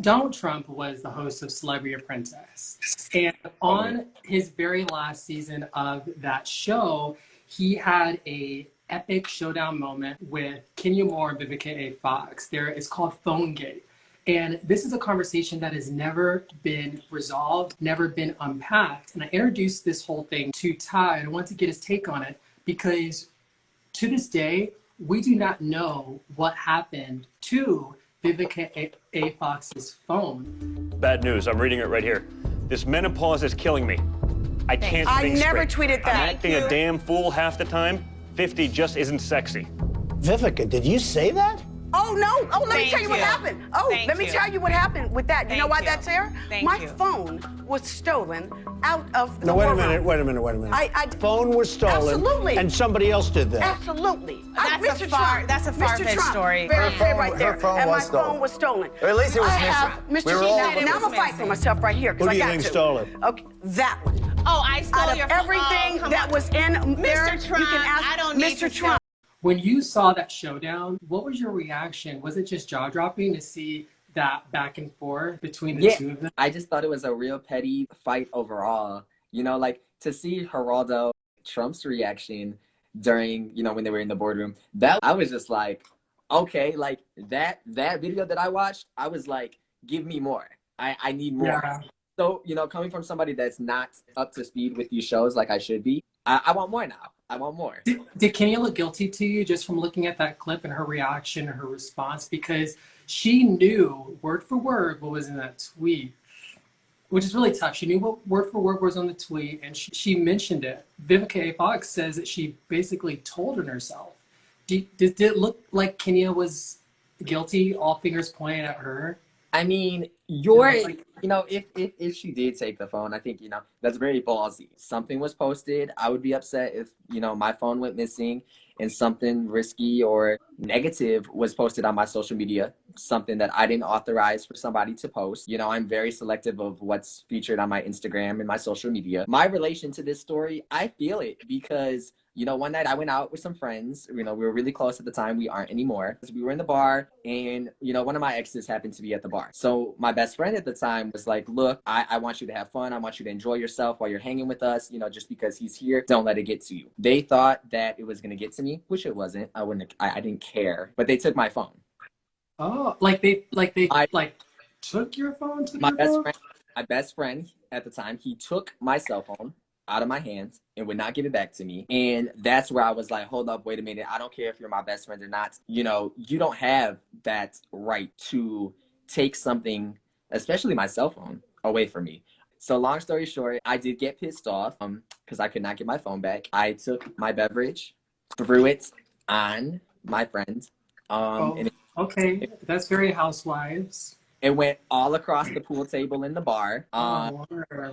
Donald Trump was the host of Celebrity Apprentice. And on his very last season of that show, he had a epic showdown moment with Kenya Moore and Vivica A Fox. It's called Phone Gate. And this is a conversation that has never been resolved, never been unpacked. And I introduced this whole thing to Ty, and I want to get his take on it because to this day, we do not know what happened to Vivica A Fox's phone. Bad news. I'm reading it right here. This menopause is killing me. I can't think straight. I never tweeted that. I'm acting a damn fool half the time. 50 just isn't sexy. Vivica, did you say that? Oh, no. Oh, let me tell you what happened. Oh, let me tell you what happened with that. You know why that's there? My phone was stolen out of the No, wait a wardrobe. wait a minute. Phone was stolen. Absolutely. And somebody else did that. Absolutely. That's a far-fetched story. Very right there. Her phone and my was stolen. phone was stolen. Or at least it was Missing. We were all now I'm gonna fight for myself right here Who because do I you got think to. stole it? Okay, that one. Oh, I stole Out of your phone. everything that was in there, Mr. Trump, you can ask I don't need Mr. to Trump. When you saw that showdown, what was your reaction? Was it just jaw-dropping to see that back and forth between the two of them? I just thought it was a real petty fight overall. You know, like to see Geraldo Trump's reaction during, you know, when they were in the boardroom, that I was just like, okay, like that video that I watched, I was like, give me more. I need more. Yeah. So, you know, coming from somebody that's not up to speed with these shows like I should be, I want more now. I want more. Did Kenya look guilty to you just from looking at that clip and her reaction and her response? Because she knew word for word what was in that tweet, which is really tough. She knew what word for word was on the tweet, and she mentioned it. Vivica A Fox says that she basically told on herself. Did it look like Kenya was guilty, all fingers pointing at her? I mean, if she did take the phone, I think, you know, that's very ballsy. Something was posted. I would be upset if, you know, my phone went missing and something risky or negative was posted on my social media, something that I didn't authorize for somebody to post. You know, I'm very selective of what's featured on my Instagram and my social media. My relation to this story, I feel it because, you know, one night I went out with some friends. You know, we were really close at the time. We aren't anymore. We were in the bar and, you know, one of my exes happened to be at the bar. So my best friend at the time was like, look, I want you to have fun. I want you to enjoy yourself while you're hanging with us. You know, just because he's here, don't let it get to you. They thought that it was going to get to me, which it wasn't. I didn't care, but they took my phone. Oh, they took your phone? My best friend at the time, he took my cell phone out of my hands and would not give it back to me. And that's where I was like, hold up, wait a minute. I don't care if you're my best friend or not. You know, you don't have that right to take something, especially my cell phone, away from me. So long story short, I did get pissed off because I could not get my phone back. I took my beverage, threw it on my friend. Okay, that's very Housewives. It went all across the pool table in the bar.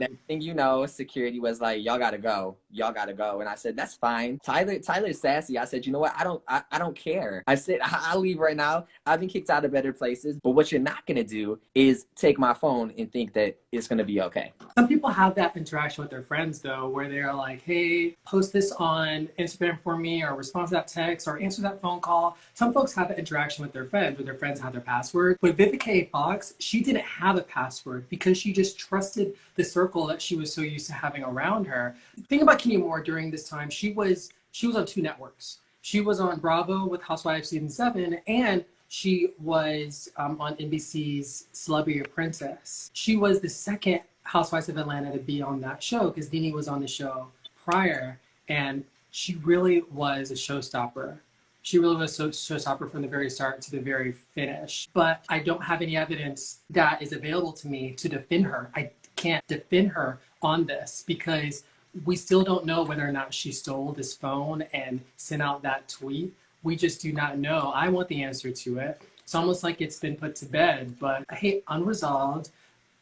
Next thing you know, security was like, y'all gotta go. Y'all gotta go. And I said, that's fine. Tyler's sassy. I said, you know what? I don't care. I said, I'll leave right now. I've been kicked out of better places. But what you're not gonna do is take my phone and think that it's gonna be okay. Some people have that interaction with their friends though, where they're like, hey, post this on Instagram for me, or respond to that text, or answer that phone call. Some folks have that interaction with their friends, where their friends have their password. With Vivica A Fox, she didn't have a password because she just trusted the circle that she was so used to having around her. The thing about Kenya Moore during this time, she was on two networks. She was on Bravo with Housewives season 7, and she was on NBC's Celebrity Apprentice. She was the second Housewives of Atlanta to be on that show because Nene was on the show prior, and she really was a showstopper. She really was a showstopper from the very start to the very finish. But I don't have any evidence that is available to me to defend her. I can't defend her on this because we still don't know whether or not she stole this phone and sent out that tweet. We just do not know. I want the answer to it. It's almost like it's been put to bed, but I hate unresolved,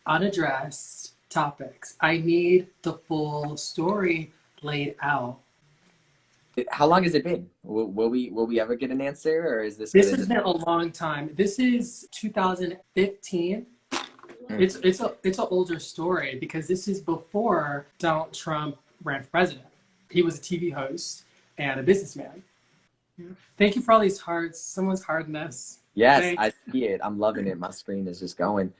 unaddressed topics. I need the full story laid out. How long has it been? Will we ever get an answer, or is this? This has been a long time. This is 2015. It's an older story because this is before Donald Trump ran for president. He was a TV host and a businessman. Thank you for all these hearts. Someone's hearting us. Yes, Thanks. I see it. I'm loving it. My screen is just going.